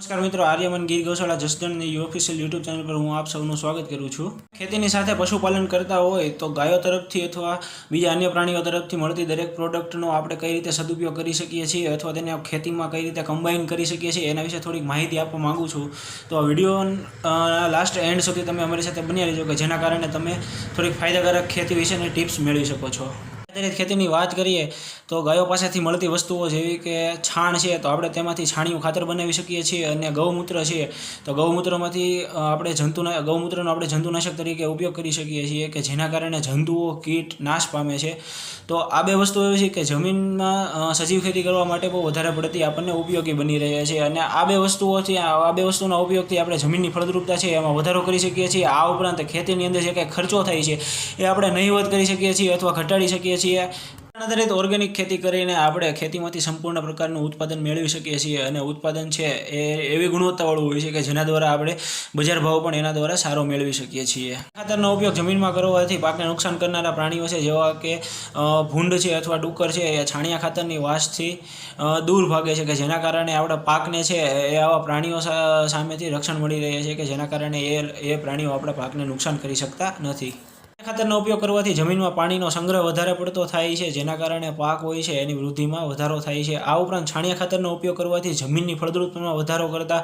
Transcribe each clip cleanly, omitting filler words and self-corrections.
नमस्कार मित्रों, आर्यमन गीर गौशाला जसदण ऑफिशियल यूट्यूब चैनल पर हूँ आप सबનું સ્વાગત કરું છું। ખેતીની સાથે પશુપાલન કરતા હોય તો ગાયો તરફથી અથવા બીજા अन्य પ્રાણીઓ તરફથી મળતી દરેક પ્રોડક્ટનો આપણે કઈ રીતે સદુપયોગ કરી શકીએ છીએ અથવા તેને ખેતીમાં કઈ રીતે કમ્બાઈન કરી શકીએ છીએ એના વિશે થોડીક માહિતી આપવા માંગુ છું। તો આ વિડિયો લાસ્ટ એન્ડ સુધી તમે અમારી સાથે બન્યા રહેજો કે જેના કારણે તમે થોડીક ફાયદાકારક ખેતી વિશેની ટિપ્સ મેળવી શકો છો। આધારિત ખેતીની વાત કરીએ તો ગાયો પાસેથી મળતી વસ્તુઓ જેવી કે છાણ છે તો આપણે તેમાંથી છાણિયું ખાતર બનાવી શકીએ છીએ અને ગૌમૂત્ર છે તો ગૌમૂત્રમાંથી આપણે ગૌમૂત્રનો આપણે જંતુનાશક તરીકે ઉપયોગ કરી શકીએ છીએ કે જેના કારણે જંતુઓ કીટ નાશ પામે છે। તો આ બે વસ્તુ એવી છે કે જમીનમાં સજીવ ખેતી કરવા માટે બહુ વધારે પડતી આપણને ઉપયોગી બની રહે છે અને આ બે વસ્તુના ઉપયોગથી આપણે જમીનની ફળદ્રુપતા છે એમાં વધારો કરી શકીએ છીએ। આ ઉપરાંત ખેતીની અંદર જે કંઈ ખર્ચો થાય છે એ આપણે નહીવત કરી શકીએ છીએ અથવા ઘટાડી શકીએ છીએ। આધારિત ઓર્ગેનિક ખેતી કરીને આપણે ખેતીમાંથી સંપૂર્ણ પ્રકારનું ઉત્પાદન મેળવી શકીએ છીએ અને ઉત્પાદન છે એ એવી ગુણવત્તાવાળું હોય છે કે જેના દ્વારા આપણે બજાર ભાવ પણ એના દ્વારા સારો મેળવી શકીએ છીએ। ખાતરનો ઉપયોગ જમીનમાં કરવાથી પાકને નુકસાન કરનારા પ્રાણીઓ છે જેવા કે ભૂંડ છે અથવા ડુક્કર છે એ છાણિયા ખાતરની વાસથી દૂર ભાગે છે કે જેના કારણે આપણા પાકને છે એ આવા પ્રાણીઓ સામેથી રક્ષણ મળી રહે છે કે જેના કારણે એ પ્રાણીઓ આપણા પાકને નુકસાન કરી શકતા નથી। ખાતરનો ઉપયોગ કરવાથી જમીનમાં પાણીનો સંગ્રહ વધારે પડતો થાય છે જેના કારણે પાક હોય છે એની વૃદ્ધિમાં વધારો થાય છે। આ ઉપરાંત છાણિયા ખાતરનો ઉપયોગ કરવાથી જમીનની ફળદ્રુપતામાં વધારો કરતા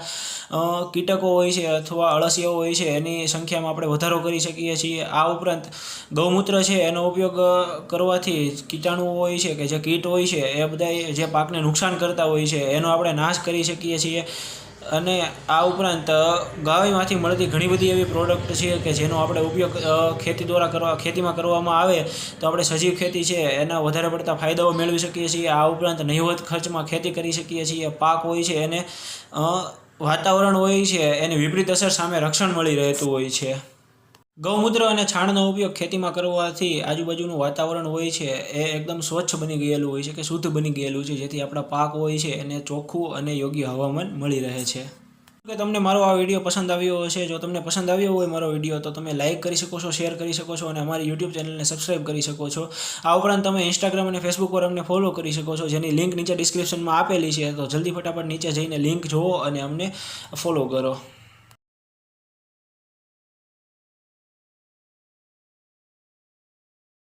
કીટકો હોય છે અથવા અળસિયાઓ હોય છે એની સંખ્યામાં આપણે વધારો કરી શકીએ છીએ। આ ઉપરાંત ગૌમૂત્ર છે એનો ઉપયોગ કરવાથી કીટાણુઓ હોય છે કે જે કીટ હોય છે એ બધા જે પાકને નુકસાન કરતા હોય છે એનો આપણે નાશ કરી શકીએ છીએ। અને આ ઉપરાંત ગાયમાંથી મળતી ઘણી બધી એવી પ્રોડક્ટ છે કે જેનો આપણે ઉપયોગ ખેતીમાં કરવામાં આવે તો આપણે સજીવ ખેતી છે એના વધારે પડતા ફાયદાઓ મેળવી શકીએ છીએ। આ ઉપરાંત નહીવત ખર્ચમાં ખેતી કરી શકીએ છીએ। પાક હોય છે એને વાતાવરણ હોય છે એની વિપરીત અસર સામે રક્ષણ મળી રહેતું હોય છે। ગૌમૂત્ર અને છાણનો ઉપયોગ ખેતીમાં કરવાથી આજુબાજુનું વાતાવરણ હોય છે એ એકદમ સ્વચ્છ બની ગયેલું હોય છે કે શુદ્ધ બની ગયેલું છે જેથી આપણા પાક હોય છે એને ચોખ્ખું અને યોગ્ય હવામાન મળી રહે છે। કે તમને મારો આ વિડીયો પસંદ આવ્યો હશે, જો તમને પસંદ આવ્યો હોય મારો વિડીયો તો તમે લાઇક કરી શકો છો, શેર કરી શકો છો અને અમારી યુટ્યુબ ચેનલને સબસ્ક્રાઈબ કરી શકો છો। આ ઉપરાંત તમે ઇન્સ્ટાગ્રામ અને ફેસબુક પર અમને ફોલો કરી શકો છો જેની લિંક નીચે ડિસ્ક્રિપ્શનમાં આપેલી છે, તો જલ્દી ફટાફટ નીચે જઈને લિંક જુઓ અને અમને ફોલો કરો।